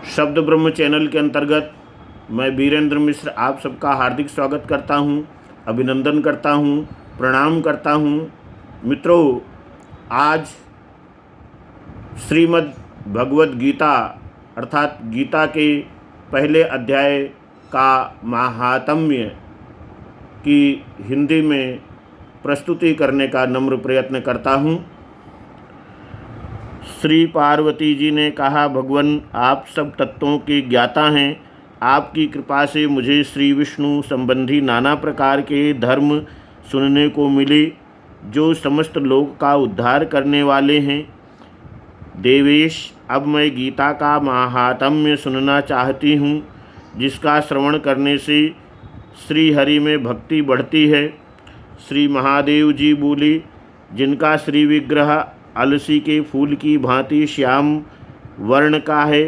शब्द ब्रह्म चैनल के अंतर्गत मैं वीरेंद्र मिश्र आप सबका हार्दिक स्वागत करता हूं, अभिनंदन करता हूं, प्रणाम करता हूं। मित्रों, आज श्रीमद् भगवद गीता अर्थात गीता के पहले अध्याय का महात्म्य की हिंदी में प्रस्तुति करने का नम्र प्रयत्न करता हूं। श्री पार्वती जी ने कहा, भगवान आप सब तत्वों के ज्ञाता हैं। आपकी कृपा से मुझे श्री विष्णु संबंधी नाना प्रकार के धर्म सुनने को मिले जो समस्त लोक का उद्धार करने वाले हैं। देवेश, अब मैं गीता का महात्म्य सुनना चाहती हूँ, जिसका श्रवण करने से श्री हरि में भक्ति बढ़ती है। श्री महादेव जी बोले, जिनका श्री विग्रह अलसी के फूल की भांति श्याम वर्ण का है,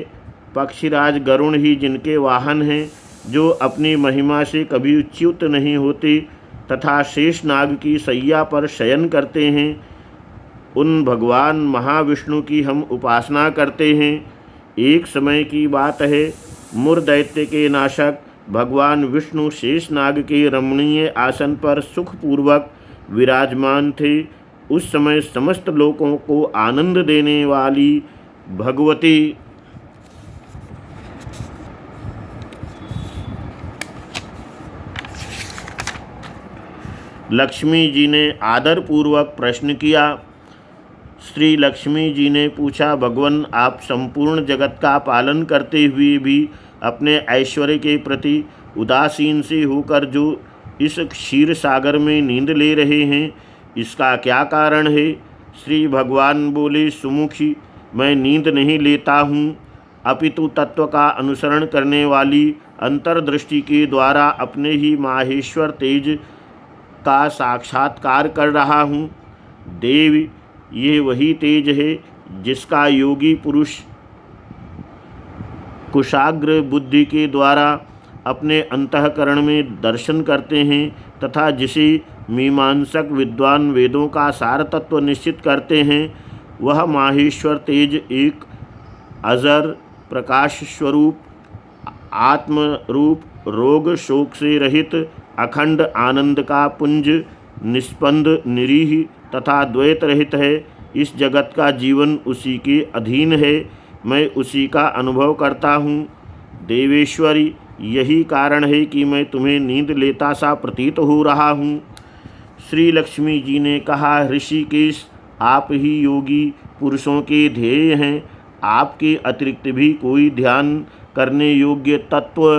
पक्षीराज गरुण ही जिनके वाहन हैं, जो अपनी महिमा से कभी च्युत नहीं होते तथा शेष नाग की सैया पर शयन करते हैं, उन भगवान महाविष्णु की हम उपासना करते हैं। एक समय की बात है, मुर दैत्य के नाशक भगवान विष्णु शेष नाग के रमणीय आसन पर सुखपूर्वक विराजमान थे। उस समय समस्त लोगों को आनंद देने वाली भगवती लक्ष्मी जी ने आदरपूर्वक प्रश्न किया। श्री लक्ष्मी जी ने पूछा, भगवान आप संपूर्ण जगत का पालन करते हुए भी अपने ऐश्वर्य के प्रति उदासीन से होकर जो इस क्षीर सागर में नींद ले रहे हैं, इसका क्या कारण है? श्री भगवान बोले, सुमुखी, मैं नींद नहीं लेता हूँ, अपितु तत्व का अनुसरण करने वाली अंतर्दृष्टि के द्वारा अपने ही माहेश्वर तेज का साक्षात्कार कर रहा हूँ। देव, ये वही तेज है जिसका योगी पुरुष कुशाग्र बुद्धि के द्वारा अपने अंतःकरण में दर्शन करते हैं तथा जिसे मीमांसक विद्वान वेदों का सार तत्व निश्चित करते हैं। वह माहेश्वर तेज एक अजर प्रकाश स्वरूप आत्म रूप, रोग शोक से रहित अखंड आनंद का पुंज, निस्पंद, निरीह तथा द्वैत रहित है। इस जगत का जीवन उसी के अधीन है, मैं उसी का अनुभव करता हूँ। देवेश्वरी, यही कारण है कि मैं तुम्हें नींद लेता सा प्रतीत हो रहा हूँ। श्री लक्ष्मी जी ने कहा, ऋषिकेश, आप ही योगी पुरुषों के ध्येय हैं। आपके अतिरिक्त भी कोई ध्यान करने योग्य तत्व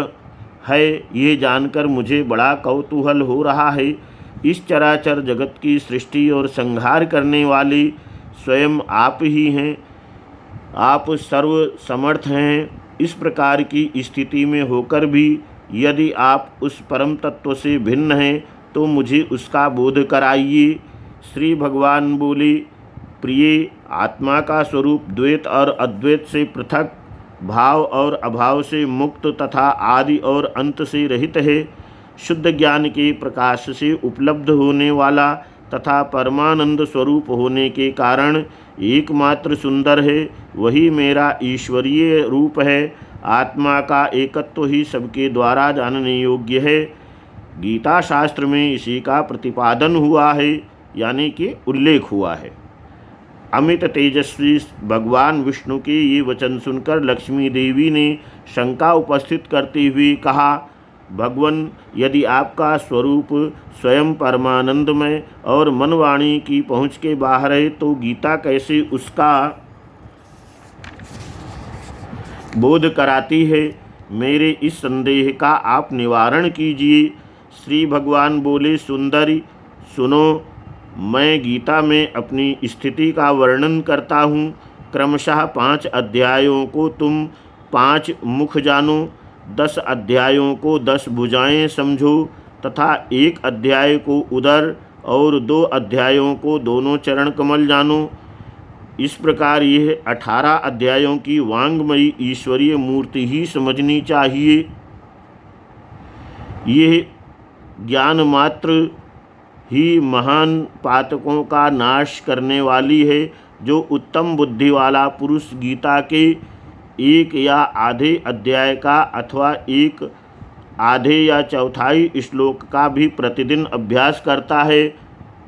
है, ये जानकर मुझे बड़ा कौतूहल हो रहा है। इस चराचर जगत की सृष्टि और संहार करने वाले स्वयं आप ही हैं। आप सर्व समर्थ हैं। इस प्रकार की स्थिति में होकर भी यदि आप उस परम तत्व से भिन्न हैं तो मुझे उसका बोध कराइए। श्री भगवान बोले, प्रिय, आत्मा का स्वरूप द्वैत और अद्वैत से पृथक, भाव और अभाव से मुक्त तथा आदि और अंत से रहित है। शुद्ध ज्ञान के प्रकाश से उपलब्ध होने वाला तथा परमानंद स्वरूप होने के कारण एकमात्र सुंदर है। वही मेरा ईश्वरीय रूप है। आत्मा का एकत्व ही सबके द्वारा जानने योग्य है। गीता शास्त्र में इसी का प्रतिपादन हुआ है, यानी कि उल्लेख हुआ है। अमित तेजस्वी भगवान विष्णु के ये वचन सुनकर लक्ष्मी देवी ने शंका उपस्थित करते हुए कहा, भगवान, यदि आपका स्वरूप स्वयं परमानंदमय और मनवाणी की पहुँच के बाहर है तो गीता कैसे उसका बोध कराती है? मेरे इस संदेह का आप निवारण कीजिए। श्री भगवान बोले, सुंदरी, सुनो, मैं गीता में अपनी स्थिति का वर्णन करता हूँ। क्रमशः 5 अध्यायों को तुम 5 मुख जानो, 10 अध्यायों को 10 भुजाएं समझो तथा 1 अध्याय को उदर और 2 अध्यायों को दोनों चरण कमल जानो। इस प्रकार यह 18 अध्यायों की वांगमयी ईश्वरीय मूर्ति ही समझनी चाहिए। यह ज्ञान मात्र ही महान पातकों का नाश करने वाली है। जो उत्तम बुद्धि वाला पुरुष गीता के एक या आधे अध्याय का अथवा एक आधे या चौथाई श्लोक का भी प्रतिदिन अभ्यास करता है,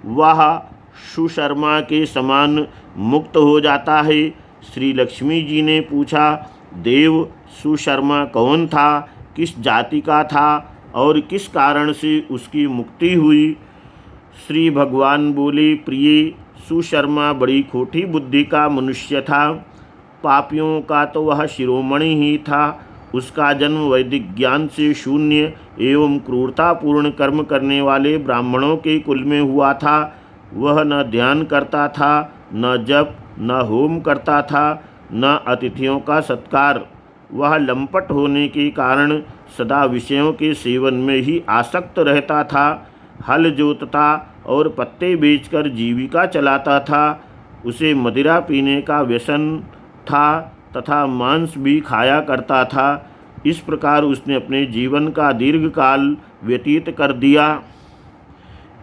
वह सुशर्मा के समान मुक्त हो जाता है। श्री लक्ष्मी जी ने पूछा, देव, सुशर्मा कौन था, किस जाति का था और किस कारण से उसकी मुक्ति हुई? श्री भगवान बोले, प्रिय, सुशर्मा बड़ी खोटी बुद्धि का मनुष्य था। पापियों का तो वह शिरोमणि ही था। उसका जन्म वैदिक ज्ञान से शून्य एवं क्रूरतापूर्ण कर्म करने वाले ब्राह्मणों के कुल में हुआ था। वह न ध्यान करता था, न जप, न होम करता था, न अतिथियों का सत्कार। वह लंपट होने के कारण सदा विषयों के सेवन में ही आसक्त रहता था। हल जोतता और पत्ते बेचकर जीविका चलाता था। उसे मदिरा पीने का व्यसन था तथा मांस भी खाया करता था। इस प्रकार उसने अपने जीवन का दीर्घ काल व्यतीत कर दिया।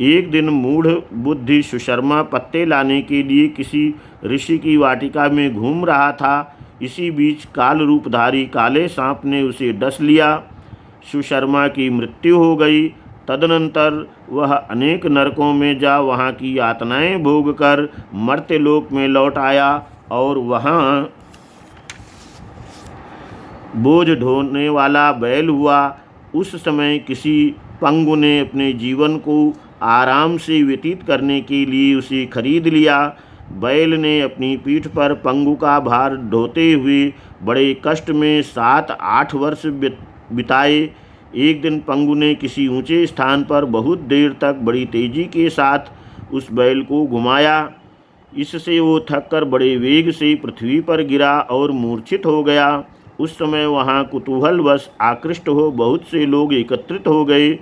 एक दिन मूढ़ बुद्धि सुशर्मा पत्ते लाने के लिए किसी ऋषि की वाटिका में घूम रहा था। इसी बीच काल रूपधारी काले सांप ने उसे डस लिया। सुशर्मा की मृत्यु हो गई। तदनंतर वह अनेक नरकों में जा वहाँ की यातनाएं भोग कर मर्त्यलोक में लौट आया और वहाँ बोझ ढोने वाला बैल हुआ। उस समय किसी पंगु ने अपने जीवन को आराम से व्यतीत करने के लिए उसे खरीद लिया। बैल ने अपनी पीठ पर पंगु का भार ढोते हुए बड़े कष्ट में 7-8 वर्ष बिताए। एक दिन पंगु ने किसी ऊंचे स्थान पर बहुत देर तक बड़ी तेजी के साथ उस बैल को घुमाया। इससे वो थककर बड़े वेग से पृथ्वी पर गिरा और मूर्छित हो गया। उस समय वहाँ कुतूहलवश आकृष्ट हो बहुत से लोग एकत्रित हो गए।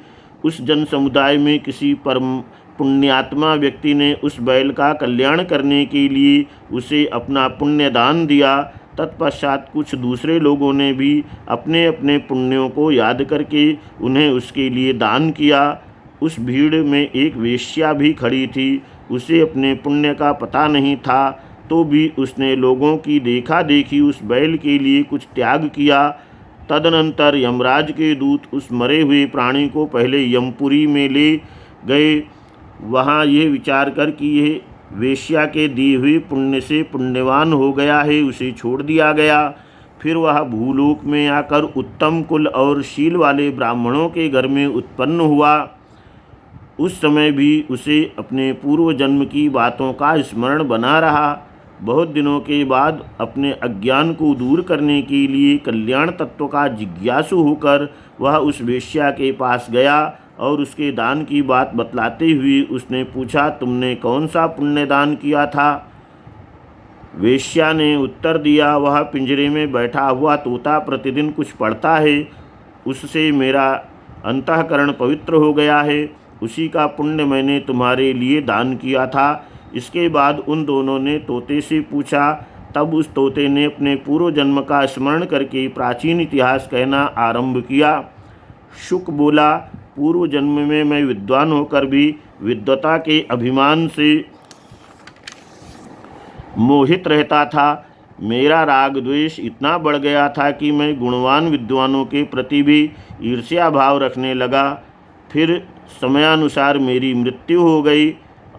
उस जन समुदाय में किसी परम पुण्यात्मा व्यक्ति ने उस बैल का कल्याण करने के लिए उसे अपना पुण्य दान दिया। तत्पश्चात कुछ दूसरे लोगों ने भी अपने अपने पुण्यों को याद करके उन्हें उसके लिए दान किया। उस भीड़ में एक वेश्या भी खड़ी थी। उसे अपने पुण्य का पता नहीं था, तो भी उसने लोगों की देखा देखी उस बैल के लिए कुछ त्याग किया। तदनंतर यमराज के दूत उस मरे हुए प्राणी को पहले यमपुरी में ले गए। वहाँ ये विचार कर कि यह वेश्या के दिए हुए पुण्य से पुण्यवान हो गया है, उसे छोड़ दिया गया। फिर वह भूलोक में आकर उत्तम कुल और शील वाले ब्राह्मणों के घर में उत्पन्न हुआ। उस समय भी उसे अपने पूर्व जन्म की बातों का स्मरण बना रहा। बहुत दिनों के बाद अपने अज्ञान को दूर करने के लिए कल्याण तत्व का जिज्ञासु होकर वह उस वेश्या के पास गया और उसके दान की बात बतलाते हुए उसने पूछा, तुमने कौन सा पुण्य दान किया था? वेश्या ने उत्तर दिया, वह पिंजरे में बैठा हुआ तोता प्रतिदिन कुछ पढ़ता है, उससे मेरा अंतःकरण पवित्र हो गया है। उसी का पुण्य मैंने तुम्हारे लिए दान किया था। इसके बाद उन दोनों ने तोते से पूछा। तब उस तोते ने अपने पूर्व जन्म का स्मरण करके प्राचीन इतिहास कहना आरंभ किया। शुक बोला, पूर्व जन्म में मैं विद्वान होकर भी विद्वता के अभिमान से मोहित रहता था। मेरा राग द्वेष इतना बढ़ गया था कि मैं गुणवान विद्वानों के प्रति भी ईर्ष्या भाव रखने लगा। फिर समयानुसार मेरी मृत्यु हो गई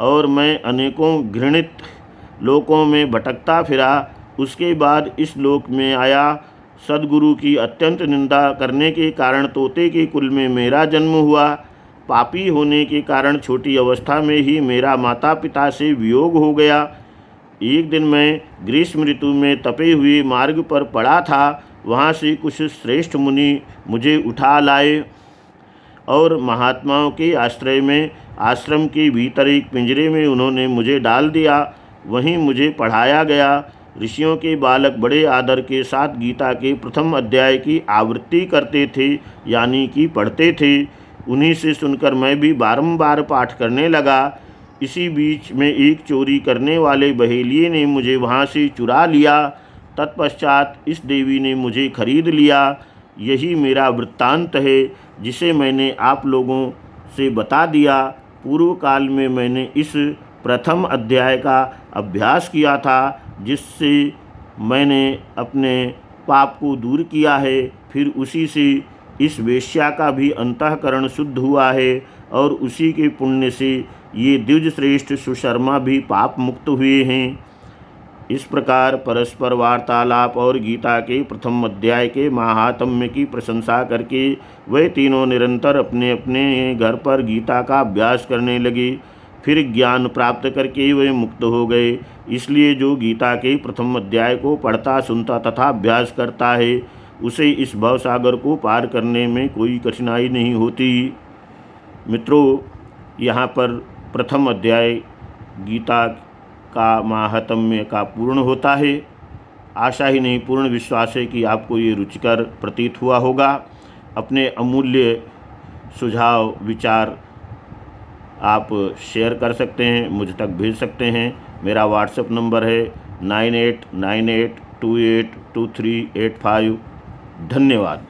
और मैं अनेकों घृणित लोकों में भटकता फिरा। उसके बाद इस लोक में आया। सद्गुरु की अत्यंत निंदा करने के कारण तोते के कुल में मेरा जन्म हुआ। पापी होने के कारण छोटी अवस्था में ही मेरा माता पिता से वियोग हो गया। एक दिन मैं ग्रीष्म ऋतु में तपे हुए मार्ग पर पड़ा था। वहाँ से कुछ श्रेष्ठ मुनि मुझे उठा लाए और महात्माओं के आश्रय में आश्रम के भीतर एक पिंजरे में उन्होंने मुझे डाल दिया। वहीं मुझे पढ़ाया गया। ऋषियों के बालक बड़े आदर के साथ गीता के प्रथम अध्याय की आवृत्ति करते थे, यानी कि पढ़ते थे। उन्हीं से सुनकर मैं भी बारंबार पाठ करने लगा। इसी बीच में एक चोरी करने वाले बहेलिये ने मुझे वहाँ से चुरा लिया। तत्पश्चात इस देवी ने मुझे खरीद लिया। यही मेरा वृत्तांत है, जिसे मैंने आप लोगों से बता दिया। पूर्व काल में मैंने इस प्रथम अध्याय का अभ्यास किया था, जिससे मैंने अपने पाप को दूर किया है, फिर उसी से इस वेश्या का भी अंतःकरण शुद्ध हुआ है और उसी के पुण्य से ये द्विज श्रेष्ठ सुशर्मा भी पाप मुक्त हुए हैं। इस प्रकार परस्पर वार्तालाप और गीता के प्रथम अध्याय के महात्म्य की प्रशंसा करके वे तीनों निरंतर अपने अपने घर पर गीता का अभ्यास करने लगे। फिर ज्ञान प्राप्त करके वे मुक्त हो गए। इसलिए जो गीता के प्रथम अध्याय को पढ़ता, सुनता तथा अभ्यास करता है, उसे इस भवसागर को पार करने में कोई कठिनाई नहीं होती। मित्रों, यहाँ पर प्रथम अध्याय गीता का महात्म्य का पूर्ण होता है। आशा ही नहीं, पूर्ण विश्वास है कि आपको ये रुचिकर प्रतीत हुआ होगा। अपने अमूल्य सुझाव विचार आप शेयर कर सकते हैं, मुझ तक भेज सकते हैं। मेरा व्हाट्सएप नंबर है 9898282385। धन्यवाद।